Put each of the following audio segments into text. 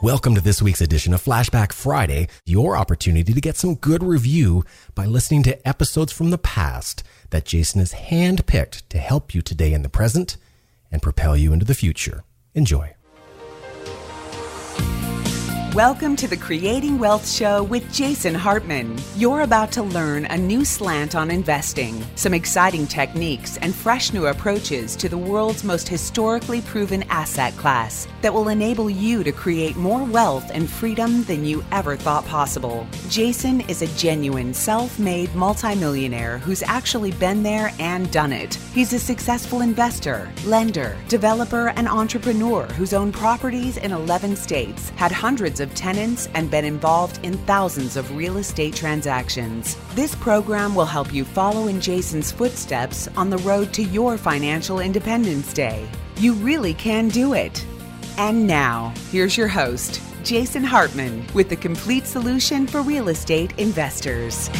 Welcome to this week's edition of Flashback Friday, your opportunity to get some good review by listening to episodes from the past that Jason has handpicked to help you today in the present and propel you into the future. Enjoy. Welcome to the Creating Wealth Show with Jason Hartman. You're about to learn a new slant on investing, some exciting techniques, and fresh new approaches to the world's most historically proven asset class that will enable you to create more wealth and freedom than you ever thought possible. Jason is a genuine self-made multimillionaire who's actually been there and done it. He's a successful investor, lender, developer, and entrepreneur who's owned properties in 11 states, had hundreds of tenants, and been involved in thousands of real estate transactions. This program will help you follow in Jason's footsteps on the road to your financial independence day. You really can do it. And now, here's your host, Jason Hartman, with the complete solution for real estate investors.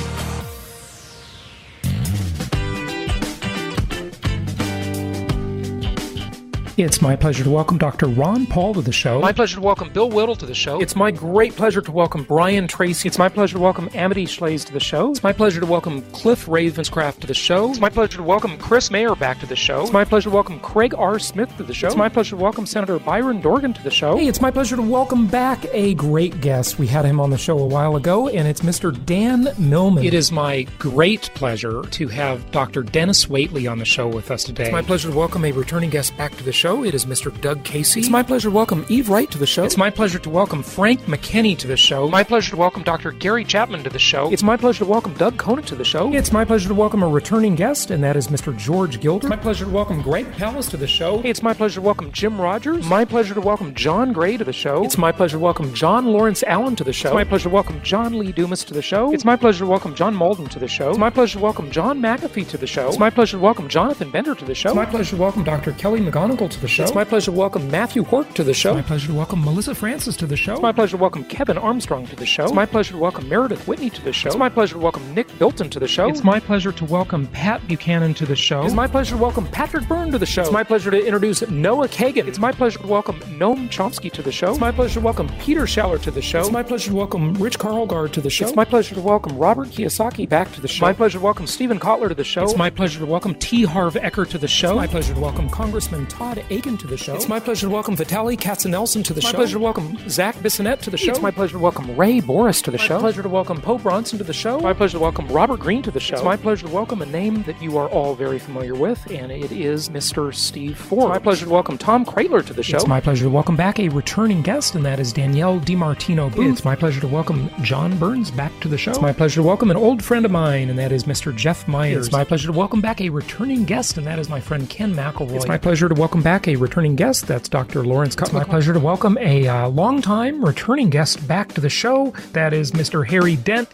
It's my pleasure to welcome Dr. Ron Paul to the show. My pleasure to welcome Bill Whittle to the show. It's my great pleasure to welcome Brian Tracy. It's my pleasure to welcome Amity Schlaze to the show. It's my pleasure to welcome Cliff Ravenscraft to the show. It's my pleasure to welcome Chris Mayer back to the show. It's my pleasure to welcome Craig R. Smith to the show. It's my pleasure to welcome Senator Byron Dorgan to the show. Hey, it's my pleasure to welcome back a great guest. We had him on the show a while ago, and it's Mr. Dan Millman. It is my great pleasure to have Dr. Dennis Waitley on the show with us today. It's my pleasure to welcome a returning guest back to the show. It is Mr. Doug Casey. It's my pleasure to welcome Eve Wright to the show. It's my pleasure to welcome Frank McKinney to the show. My pleasure to welcome Dr. Gary Chapman to the show. It's my pleasure to welcome Doug Conant to the show. It's my pleasure to welcome a returning guest, and that is Mr. George Gilder. It's my pleasure to welcome Greg Pallas to the show. Hey, it's my pleasure to welcome Jim Rogers. My pleasure to welcome John Gray to the show. It's my pleasure to welcome John Lawrence Allen to the show. It's my pleasure to welcome John Lee Dumas to the show. It's my pleasure to welcome John Malden to the show. It's my pleasure to welcome John McAfee to the show. It's my pleasure to welcome Jonathan Bender to the show. It's my pleasure to welcome Dr. Kelly McGonigal to the show. It's my pleasure to welcome Matthew Hork to the show. It's my pleasure to welcome Melissa Francis to the show. It's my pleasure to welcome Kevin Armstrong to the show. It's my pleasure to welcome Meredith Whitney to the show. It's my pleasure to welcome Nick Bilton to the show. It's my pleasure to welcome Pat Buchanan to the show. It's my pleasure to welcome Patrick Byrne to the show. It's my pleasure to introduce Noah Kagan. It's my pleasure to welcome Noam Chomsky to the show. It's my pleasure to welcome Peter Schaller to the show. It's my pleasure to welcome Rich Karlgaard to the show. It's my pleasure to welcome Robert Kiyosaki back to the show. It's my pleasure to welcome Stephen Kotler to the show. It's my pleasure to welcome T. Harv Eker to the show. It's my pleasure to welcome Congressman Todd Aiken to the show. It's my pleasure to welcome Vitaly Katzenelson to the show. It's my pleasure to welcome Zach Bissonette to the show. It's my pleasure to welcome Ray Boris to the show. It's my pleasure to welcome Poe Bronson to the show. It's my pleasure to welcome Robert Green to the show. It's my pleasure to welcome a name that you are all very familiar with, and it is Mr. Steve Forbes. It's my pleasure to welcome Tom Kraler to the show. It's my pleasure to welcome back a returning guest, and that is Danielle DiMartino Booth. It's my pleasure to welcome John Burns back to the show. It's my pleasure to welcome an old friend of mine, and that is Mr. Jeff Myers. It's my pleasure to welcome back a returning guest, and that is my friend Ken McElroy. It's my pleasure to welcome back a returning guest. That's Dr. Lawrence Cutler. It's my pleasure to welcome a long-time returning guest back to the show. That is Mr. Harry Dent.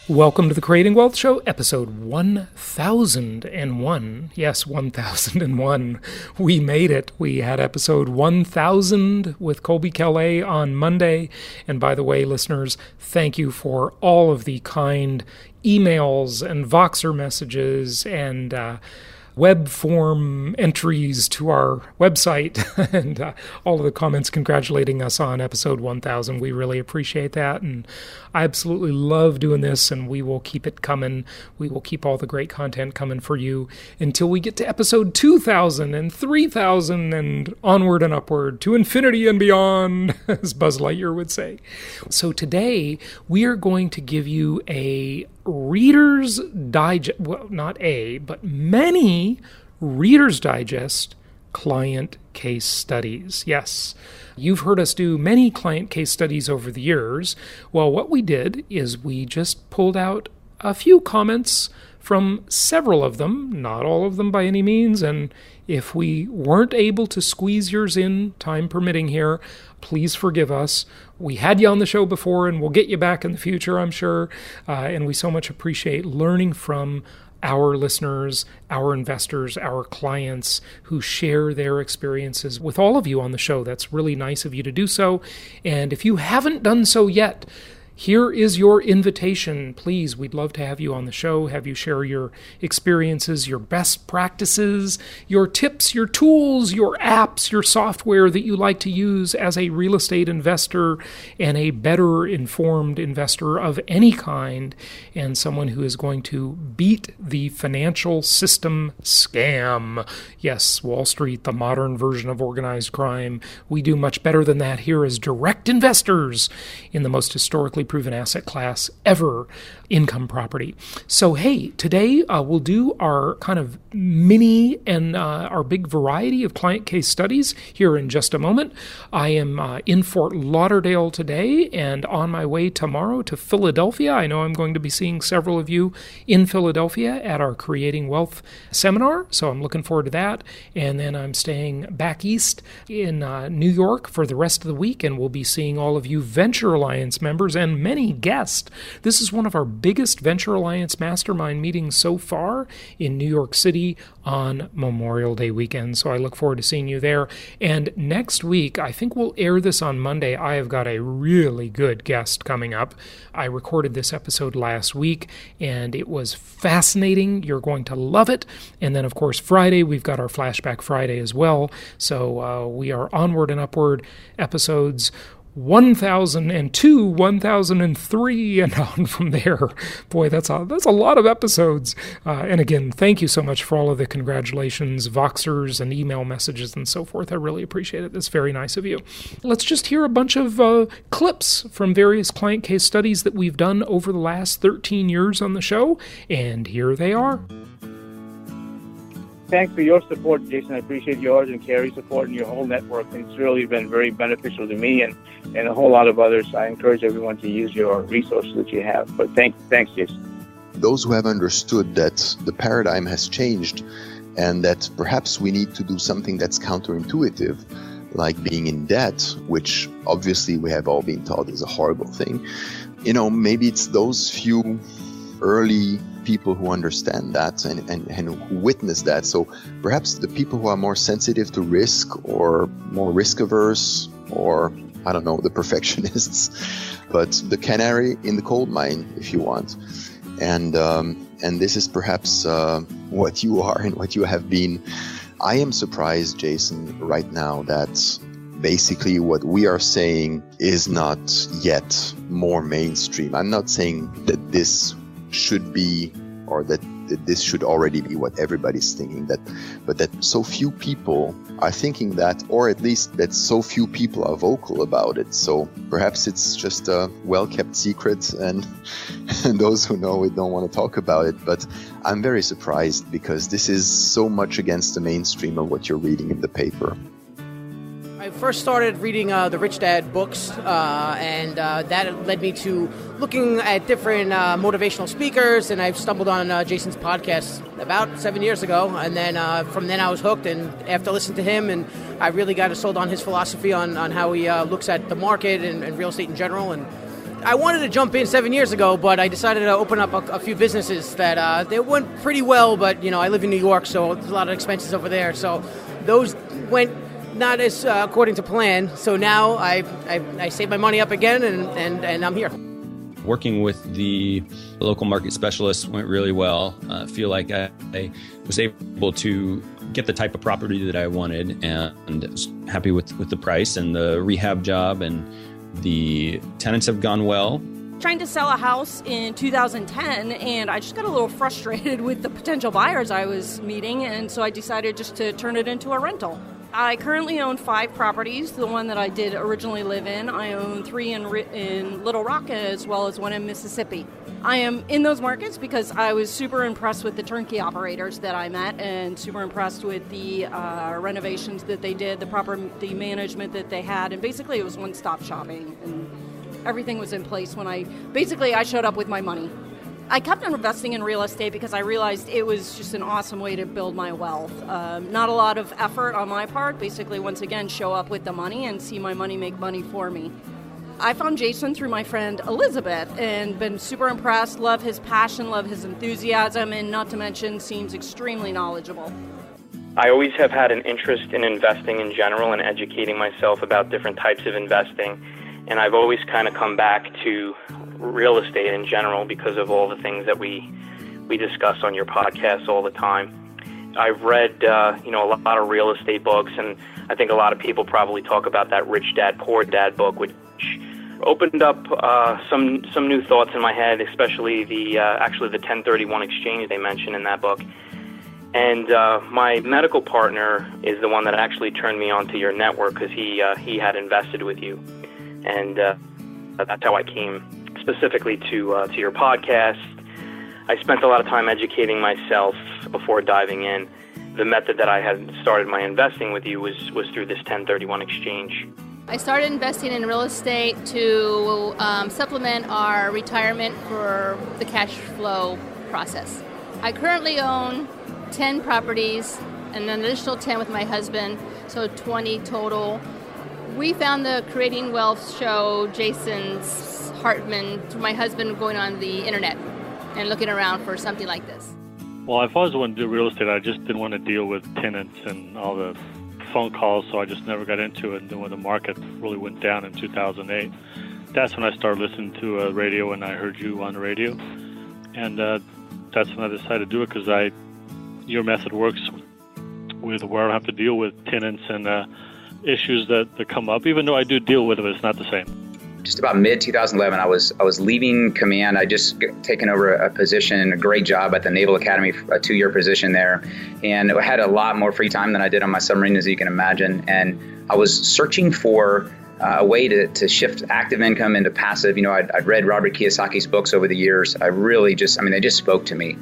Welcome to the Creating Wealth Show, episode 1001. Yes, 1001. We made it. We had episode 1000 with Colby Calais on Monday. And by the way, listeners, thank you for all of the kind emails and Voxer messages and web form entries to our website and all of the comments congratulating us on episode 1000. We really appreciate that, and I absolutely love doing this, and we will keep it coming. We will keep all the great content coming for you until we get to episode 2000 and 3000 and onward and upward to infinity and beyond, as Buzz Lightyear would say. So today we are going to give you a Reader's Digest, well, not a, but many Reader's Digest client case studies. Yes, you've heard us do many client case studies over the years. Well, what we did is we just pulled out a few comments from several of them, not all of them by any means, and if we weren't able to squeeze yours in, time permitting here, please forgive us. We had you on the show before, and we'll get you back in the future, I'm sure, and we so much appreciate learning from our listeners, our investors, our clients who share their experiences with all of you on the show. That's really nice of you to do so, and if you haven't done so yet, here is your invitation. Please, we'd love to have you on the show, have you share your experiences, your best practices, your tips, your tools, your apps, your software that you like to use as a real estate investor and a better informed investor of any kind, and someone who is going to beat the financial system scam. Yes, Wall Street, the modern version of organized crime. We do much better than that here as direct investors in the most historically proven asset class ever, income property. So, hey, today we'll do our kind of mini and our big variety of client case studies here in just a moment. I am in Fort Lauderdale today and on my way tomorrow to Philadelphia. I know I'm going to be seeing several of you in Philadelphia at our Creating Wealth seminar, so I'm looking forward to that. And then I'm staying back east in New York for the rest of the week, and we'll be seeing all of you Venture Alliance members and many guests. This is one of our biggest Venture Alliance mastermind meetings so far in New York City on Memorial Day weekend. So I look forward to seeing you there. And next week, I think we'll air this on Monday, I have got a really good guest coming up. I recorded this episode last week, and it was fascinating. You're going to love it. And then, of course, Friday, we've got our Flashback Friday as well. So we are onward and upward episodes 1002, 1003, and on from there. Boy, that's a lot of episodes. And again, thank you so much for all of the congratulations, Voxers, and email messages and so forth. I really appreciate it. That's very nice of you. Let's just hear a bunch of clips from various client case studies that we've done over the last 13 years on the show, and here they are. Thanks for your support, Jason. I appreciate yours and Carrie's support and your whole network. It's really been very beneficial to me and a whole lot of others. I encourage everyone to use your resources that you have. But thanks, Jason. Those who have understood that the paradigm has changed and that perhaps we need to do something that's counterintuitive, like being in debt, which obviously we have all been taught is a horrible thing. Maybe it's those few early people who understand that and who witness that. So perhaps the people who are more sensitive to risk or more risk averse, or I don't know, the perfectionists, but the canary in the coal mine, if you want. And this is perhaps what you are and what you have been. I am surprised, Jason, right now that basically what we are saying is not yet more mainstream. I'm not saying that this should be, or that this should already be what everybody's thinking, but that so few people are thinking that, or at least that so few people are vocal about it. So perhaps it's just a well-kept secret, and those who know it don't want to talk about it. But I'm very surprised because this is so much against the mainstream of what you're reading in the paper. I first started reading the Rich Dad books, and that led me to looking at different motivational speakers, and I stumbled on Jason's podcast about 7 years ago, and then from then I was hooked, and after listening to him, and I really got sold on his philosophy on how he looks at the market and real estate in general, and I wanted to jump in 7 years ago, but I decided to open up a few businesses that they went pretty well, but I live in New York, so there's a lot of expenses over there, so those went not as according to plan. So now I saved my money up again, and I'm here. Working with the local market specialists went really well. I feel like I was able to get the type of property that I wanted, and was happy with the price and the rehab job, and the tenants have gone well. Trying to sell a house in 2010, and I just got a little frustrated with the potential buyers I was meeting, and so I decided just to turn it into a rental. I currently own 5 properties. The one that I did originally live in, I own 3 in Little Rock as well as 1 in Mississippi. I am in those markets because I was super impressed with the turnkey operators that I met, and super impressed with the renovations that they did, the management that they had, and basically it was one-stop shopping, and everything was in place when I showed up with my money. I kept on investing in real estate because I realized it was just an awesome way to build my wealth. Not a lot of effort on my part. Basically, once again, show up with the money and see my money make money for me. I found Jason through my friend Elizabeth and been super impressed. Love his passion, love his enthusiasm, and not to mention seems extremely knowledgeable. I always have had an interest in investing in general and educating myself about different types of investing. And I've always kind of come back to real estate in general because of all the things that we discuss on your podcast all the time. I've read, a lot of real estate books, and I think a lot of people probably talk about that Rich Dad, Poor Dad book, which opened up some new thoughts in my head, especially the 1031 exchange they mentioned in that book. And my medical partner is the one that actually turned me onto your network because he had invested with you, and that's how I came specifically to your podcast. I spent a lot of time educating myself before diving in. The method that I had started my investing with you was through this 1031 exchange. I started investing in real estate to supplement our retirement for the cash flow process. I currently own 10 properties and an additional 10 with my husband, so 20 total. We found the Creating Wealth show, Jason's Hartman, through my husband going on the internet and looking around for something like this. Well, I've always wanted to do real estate. I just didn't want to deal with tenants and all the phone calls, so I just never got into it. And then when the market really went down in 2008, that's when I started listening to radio, and I heard you on the radio. And that's when I decided to do it because your method works with where I don't have to deal with tenants and issues that come up, even though I do deal with them, it's not the same. Just about mid-2011, I was leaving command. I just taken over a position, a great job at the Naval Academy, a 2-year position there. And I had a lot more free time than I did on my submarine, as you can imagine. And I was searching for a way to shift active income into passive. I'd read Robert Kiyosaki's books over the years. They just spoke to me.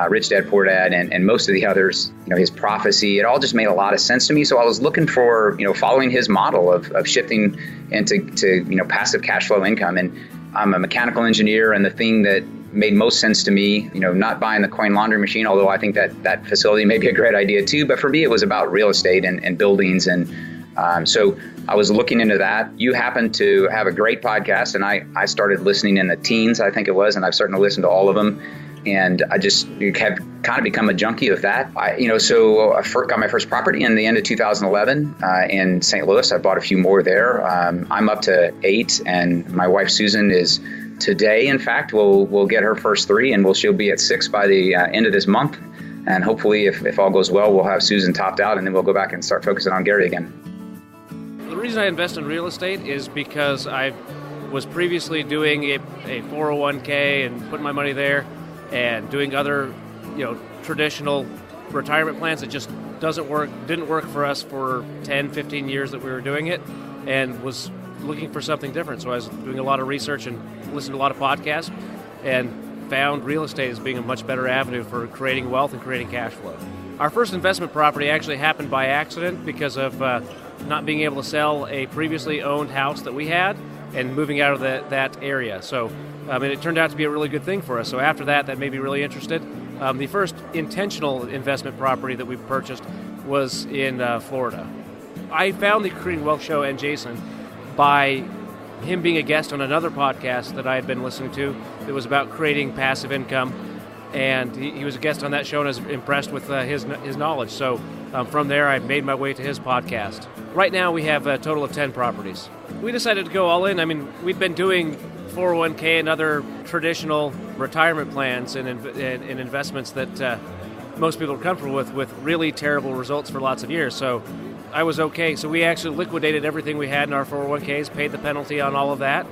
Rich Dad, Poor Dad, and most of the others, his prophecy, it all just made a lot of sense to me. So I was looking for, following his model of shifting into passive cash flow income. And I'm a mechanical engineer, and the thing that made most sense to me, not buying the coin laundry machine, although I think that facility may be a great idea too. But for me, it was about real estate and buildings. And so I was looking into that. You happen to have a great podcast, and I started listening in the teens, I think it was, and I've started to listen to all of them. And I just have kind of become a junkie of that. So I got my first property in the end of 2011 in St. Louis. I bought a few more there. I'm up to 8, and my wife Susan is today. In fact, we'll get her first 3, and she'll be at 6 by the end of this month. And hopefully, if all goes well, we'll have Susan topped out, and then we'll go back and start focusing on Gary again. The reason I invest in real estate is because I was previously doing a 401k and putting my money there, and doing other, traditional retirement plans. It just didn't work for us for 10, 15 years that we were doing it, and was looking for something different. So I was doing a lot of research and listened to a lot of podcasts, and found real estate as being a much better avenue for creating wealth and creating cash flow. Our first investment property actually happened by accident because of not being able to sell a previously owned house that we had and moving out of that area. So it turned out to be a really good thing for us. So after that made me really interested. The first intentional investment property that we purchased was in Florida. I found the Creating Wealth show and Jason by him being a guest on another podcast that I had been listening to that was about creating passive income. And he was a guest on that show, and I was impressed with his knowledge. So from there, I made my way to his podcast. Right now, we have a total of 10 properties. We decided to go all in. We'd been doing 401k and other traditional retirement plans and investments that most people are comfortable with really terrible results for lots of years. So I was okay. So we actually liquidated everything we had in our 401ks, paid the penalty on all of that,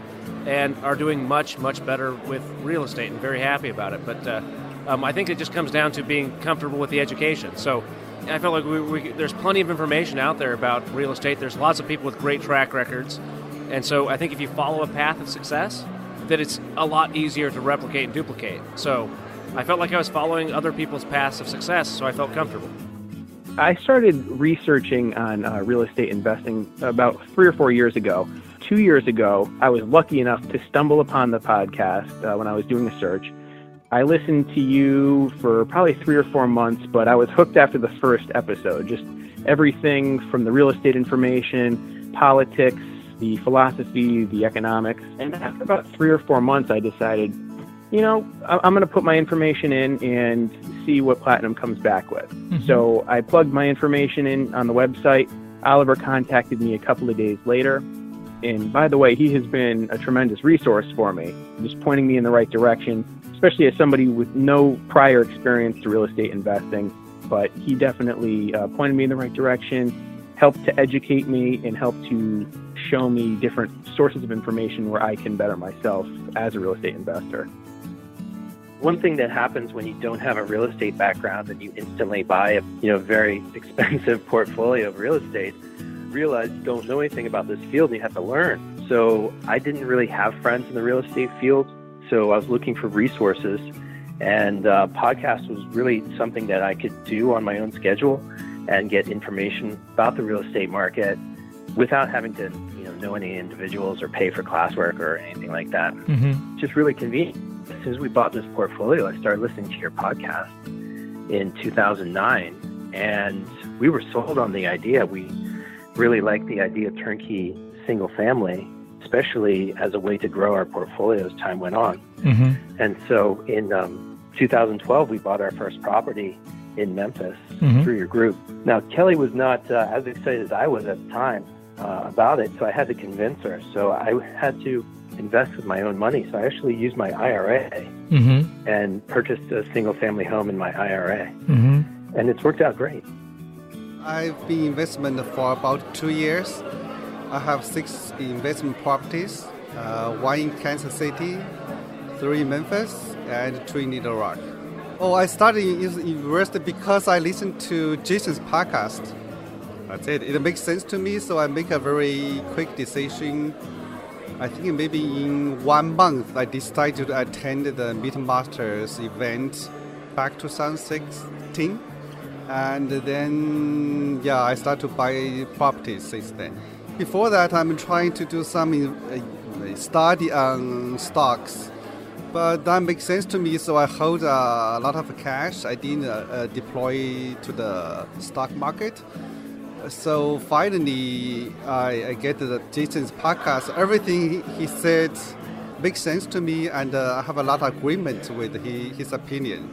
and are doing much, much better with real estate and very happy about it. But I think it just comes down to being comfortable with the education. So I felt like there's plenty of information out there about real estate. There's lots of people with great track records. And so I think if you follow a path of success, that it's a lot easier to replicate and duplicate. So I felt like I was following other people's paths of success, so I felt comfortable. I started researching on real estate investing about 3 or 4 years ago. 2 years ago, I was lucky enough to stumble upon the podcast when I was doing a search. I listened to you for probably 3 or 4 months, but I was hooked after the first episode. Just everything from the real estate information, politics, the philosophy, the economics. And after about 3 or 4 months, I decided, I'm going to put my information in and see what Platinum comes back with. Mm-hmm. So I plugged my information in on the website. Oliver contacted me a couple of days later. And by the way, he has been a tremendous resource for me, just pointing me in the right direction, especially as somebody with no prior experience to real estate investing. But he definitely pointed me in the right direction, helped to educate me, and helped to show me different sources of information where I can better myself as a real estate investor. One thing that happens when you don't have a real estate background and you instantly buy a very expensive portfolio of real estate, realize you don't know anything about this field and you have to learn. So I didn't really have friends in the real estate field, so I was looking for resources, and podcast was really something that I could do on my own schedule and get information about the real estate market without having to know any individuals or pay for classwork or anything like that. Mm-hmm. Just really convenient. As soon as we bought this portfolio, I started listening to your podcast in 2009, and we were sold on the idea. We really liked the idea of turnkey single family, especially as a way to grow our portfolio as time went on. Mm-hmm. And so in 2012, we bought our first property in Memphis through your group. Now, Kelly was not as excited as I was at the time about it, so I had to convince her. So I had to invest with my own money. So I actually used my IRA and purchased a single family home in my IRA. And it's worked out great. I've been in investment for about 2 years. I have 6 investment properties, 1 in Kansas City, 3 in Memphis, and 2 in Little Rock. I started in university because I listened to Jason's podcast. That's it. It makes sense to me, so I make a very quick decision. I think maybe in 1 month, I decided to attend the MeetMasters event back 2016. And then, I started to buy properties since then. Before that, I'm trying to do some study on stocks. But that makes sense to me, so I hold a lot of cash. I didn't deploy to the stock market. So finally, I get Jason's podcast. Everything he said makes sense to me, and I have a lot of agreement with his opinion.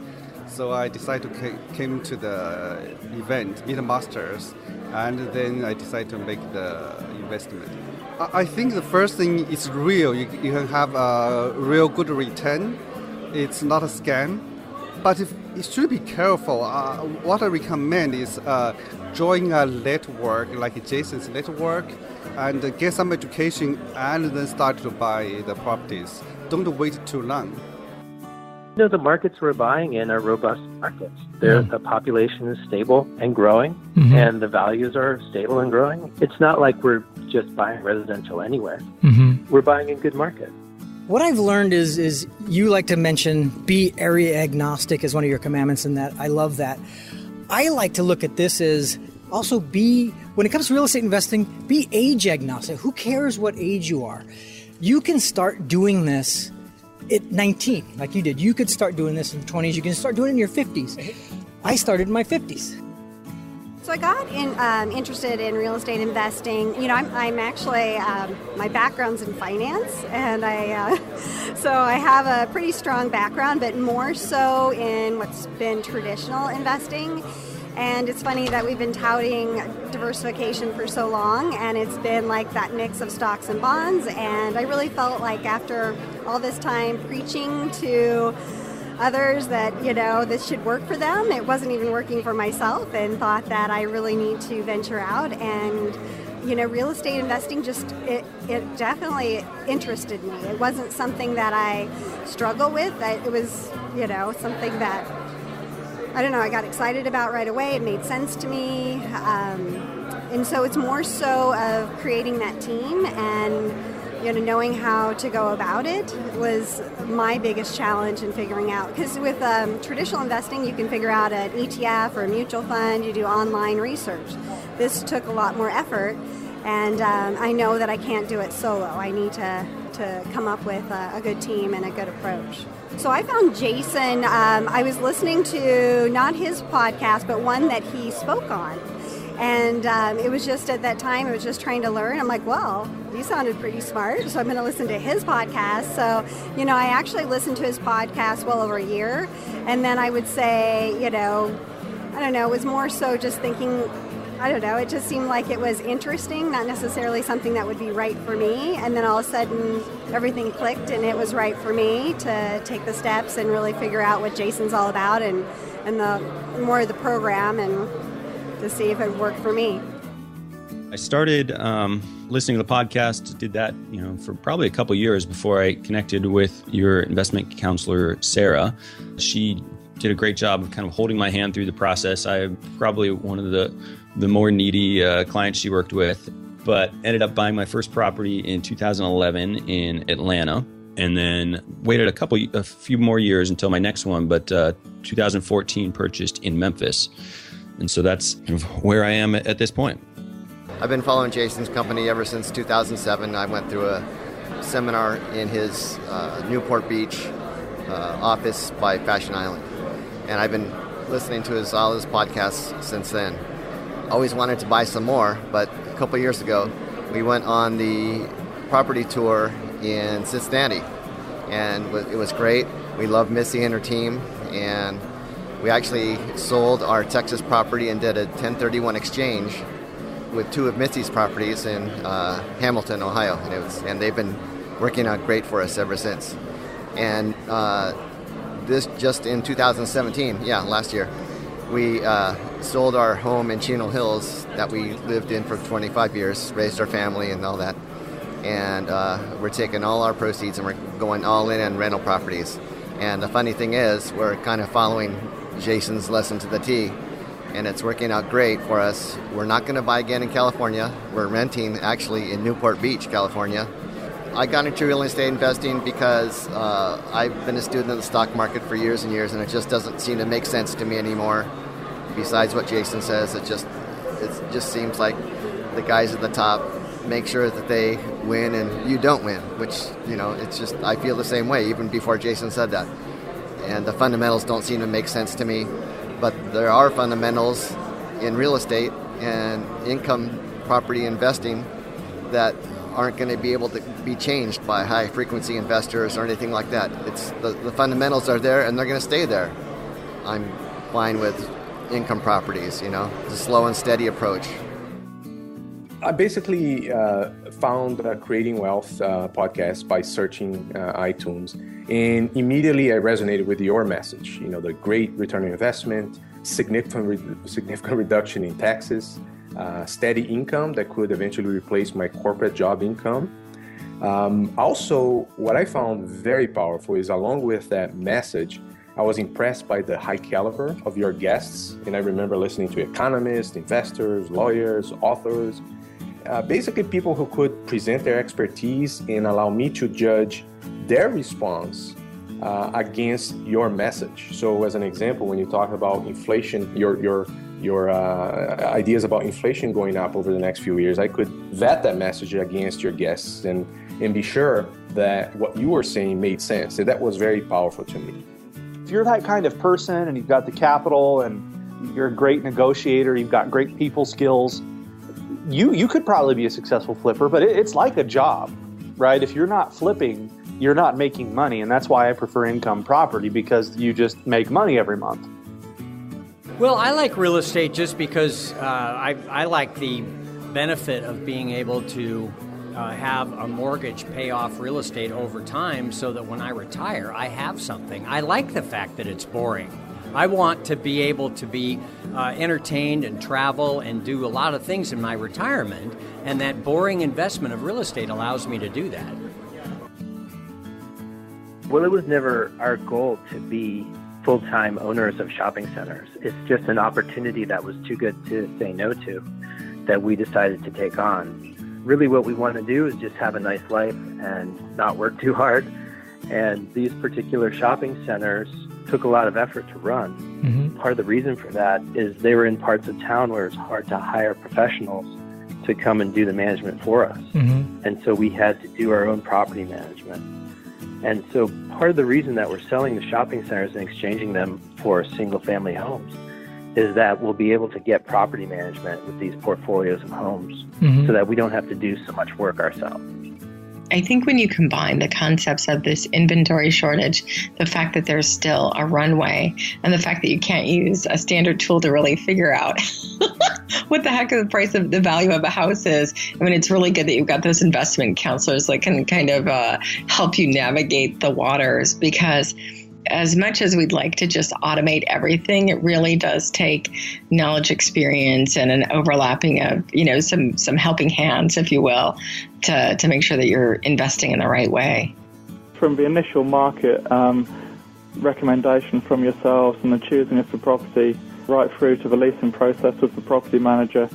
So I decided to came to the event, MeetMasters, and then I decided to make the investment. I think the first thing is real. You can have a real good return. It's not a scam. But you should be careful. What I recommend is join a network like Jason's network and get some education and then start to buy the properties. Don't wait too long. The markets we're buying in are robust markets. The population is stable and growing, and the values are stable and growing. It's not like we're just buying residential anywhere. We're buying a good market. What I've learned is you like to mention be area agnostic as one of your commandments, and that I love that. I like to look at this as also when it comes to real estate investing, be age agnostic. Who cares what age you are? You can start doing this at 19, like you did. You could start doing this in your 20s. You can start doing it in your 50s. I started in my 50s. So I got interested in real estate investing. I'm actually, my background's in finance, and so I have a pretty strong background, but more so in what's been traditional investing. And it's funny that we've been touting diversification for so long, and it's been like that mix of stocks and bonds. And I really felt like after all this time preaching to others that, this should work for them, it wasn't even working for myself, and thought that I really need to venture out. And, real estate investing it definitely interested me. It wasn't something that I struggle with. It was, something that, I don't know, I got excited about right away. It made sense to me. And so it's more so of creating that team and, knowing how to go about it was my biggest challenge in figuring out. Because with traditional investing, you can figure out an ETF or a mutual fund. You do online research. This took a lot more effort, and I know that I can't do it solo. I need to come up with a good team and a good approach. So I found Jason, I was listening to not his podcast, but one that he spoke on. And it was just at that time, I was just trying to learn. I'm like, well, he sounded pretty smart, so I'm going to listen to his podcast. So, I actually listened to his podcast well over a year. And then I would say, I don't know, it was more so just thinking, I don't know, it just seemed like it was interesting, not necessarily something that would be right for me. And then all of a sudden, everything clicked and it was right for me to take the steps and really figure out what Jason's all about and the more of the program and to see if it worked for me. I started listening to the podcast, did that, for probably a couple years before I connected with your investment counselor, Sarah. She did a great job of kind of holding my hand through the process. I'm probably one of the more needy clients she worked with, but ended up buying my first property in 2011 in Atlanta, and then waited a few more years until my next one, but 2014 purchased in Memphis. And so that's kind of where I am at this point. I've been following Jason's company ever since 2007. I went through a seminar in his Newport Beach office by Fashion Island. And I've been listening to all his podcasts since then. Always wanted to buy some more, but a couple years ago, we went on the property tour in Cincinnati. And it was great. We loved Missy and her team. And we actually sold our Texas property and did a 1031 exchange with two of Missy's properties in Hamilton, Ohio, and they've been working out great for us ever since. And this just in 2017, last year, we sold our home in Chino Hills that we lived in for 25 years, raised our family and all that, and we're taking all our proceeds and we're going all in on rental properties. And the funny thing is, we're kind of following Jason's lesson to the T. And it's working out great for us. We're not going to buy again in California. We're renting actually in Newport Beach, California. I got into real estate investing because I've been a student of the stock market for years and years, and it just doesn't seem to make sense to me anymore. Besides what Jason says, it just seems like the guys at the top make sure that they win and you don't win, which, it's just, I feel the same way even before Jason said that. And the fundamentals don't seem to make sense to me. But there are fundamentals in real estate and income property investing that aren't going to be able to be changed by high-frequency investors or anything like that. It's the fundamentals are there, and they're going to stay there. I'm fine with income properties, the slow and steady approach. I basically found the Creating Wealth podcast by searching iTunes, and immediately I resonated with your message. The great return on investment, significant reduction in taxes, steady income that could eventually replace my corporate job income. Also, what I found very powerful is, along with that message, I was impressed by the high caliber of your guests, and I remember listening to economists, investors, lawyers, authors. Basically people who could present their expertise and allow me to judge their response against your message. So as an example, when you talk about inflation, your ideas about inflation going up over the next few years, I could vet that message against your guests and be sure that what you were saying made sense. And that was very powerful to me. If you're that kind of person and you've got the capital and you're a great negotiator, you've got great people skills, you could probably be a successful flipper, but it's like a job, right? If you're not flipping, you're not making money. And that's why I prefer income property, because you just make money every month. Well, I like real estate just because I like the benefit of being able to have a mortgage pay off real estate over time so that when I retire, I have something. I like the fact that it's boring. I want to be able to be entertained and travel and do a lot of things in my retirement, and that boring investment of real estate allows me to do that. Well, it was never our goal to be full-time owners of shopping centers. It's just an opportunity that was too good to say no to that we decided to take on. Really what we want to do is just have a nice life and not work too hard. And these particular shopping centers took a lot of effort to run. Mm-hmm. Part of the reason for that is they were in parts of town where it's hard to hire professionals to come and do the management for us. Mm-hmm. And so we had to do our own property management. And so part of the reason that we're selling the shopping centers and exchanging them for single-family homes is that we'll be able to get property management with these portfolios of homes, mm-hmm. so that we don't have to do so much work ourselves. I think when you combine the concepts of this inventory shortage, the fact that there's still a runway, and the fact that you can't use a standard tool to really figure out what the heck the price of the value of a house is, I mean, it's really good that you've got those investment counselors that can kind of help you navigate the waters, because as much as we'd like to just automate everything, it really does take knowledge, experience, and an overlapping of, some helping hands, if you will, to make sure that you're investing in the right way. From the initial market recommendation from yourselves and the choosing of the property right through to the leasing process with the property manager,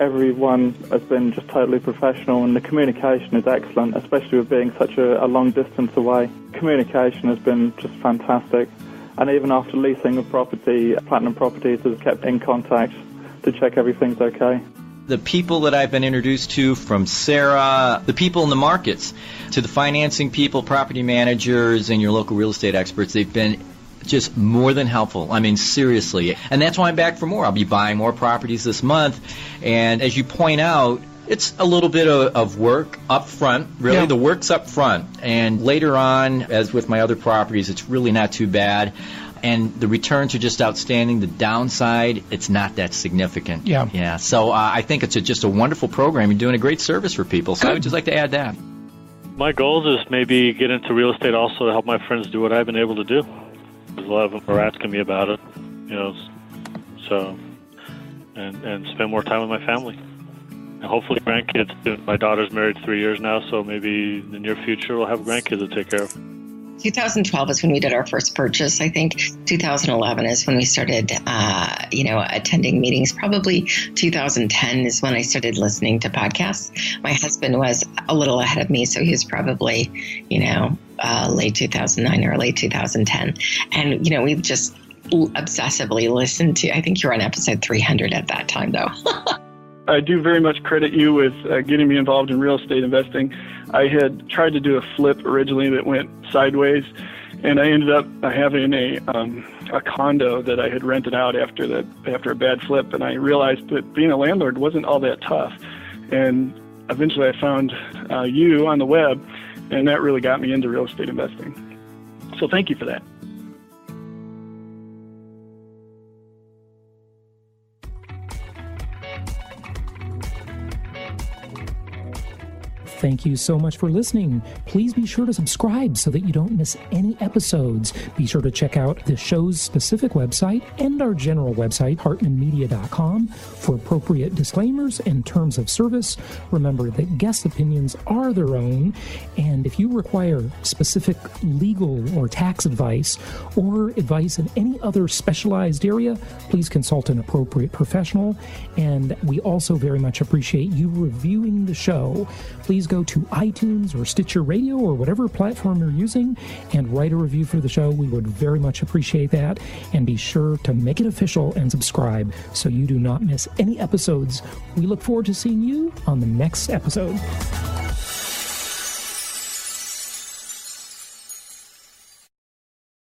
everyone has been just totally professional, and the communication is excellent, especially with being such a long distance away. Communication has been just fantastic, and even after leasing a property, Platinum Properties has kept in contact to check everything's okay. The people that I've been introduced to, from Sarah, the people in the markets, to the financing people, property managers, and your local real estate experts, they've been just more than helpful. I mean, seriously. And that's why I'm back for more. I'll be buying more properties this month. And as you point out, it's a little bit of work up front. Really, yeah. The work's up front. And later on, as with my other properties, it's really not too bad. And the returns are just outstanding. The downside, it's not that significant. Yeah. So I think it's just a wonderful program. You're doing a great service for people. So I would just like to add that. My goal is maybe get into real estate also to help my friends do what I've been able to do. A lot of them are asking me about it, so, and spend more time with my family. And hopefully grandkids. My daughter's married 3 years now, so maybe in the near future we'll have grandkids to take care of. 2012 is when we did our first purchase. I think 2011 is when we started, attending meetings. Probably 2010 is when I started listening to podcasts. My husband was a little ahead of me, so he was probably, late 2009 or late 2010. And, we've just obsessively listened to, I think you were on episode 300 at that time, though. I do very much credit you with getting me involved in real estate investing. I had tried to do a flip originally that went sideways, and I ended up having a condo that I had rented out after a bad flip, and I realized that being a landlord wasn't all that tough. And eventually I found you on the web, and that really got me into real estate investing. So thank you for that. Thank you so much for listening. Please be sure to subscribe so that you don't miss any episodes. Be sure to check out the show's specific website and our general website, hartmanmedia.com, for appropriate disclaimers and terms of service. Remember that guest opinions are their own, and if you require specific legal or tax advice or advice in any other specialized area, please consult an appropriate professional. And we also very much appreciate you reviewing the show. Please go to iTunes or Stitcher Radio or whatever platform you're using and write a review for the show. We would very much appreciate that. And be sure to make it official and subscribe so you do not miss any episodes. We look forward to seeing you on the next episode.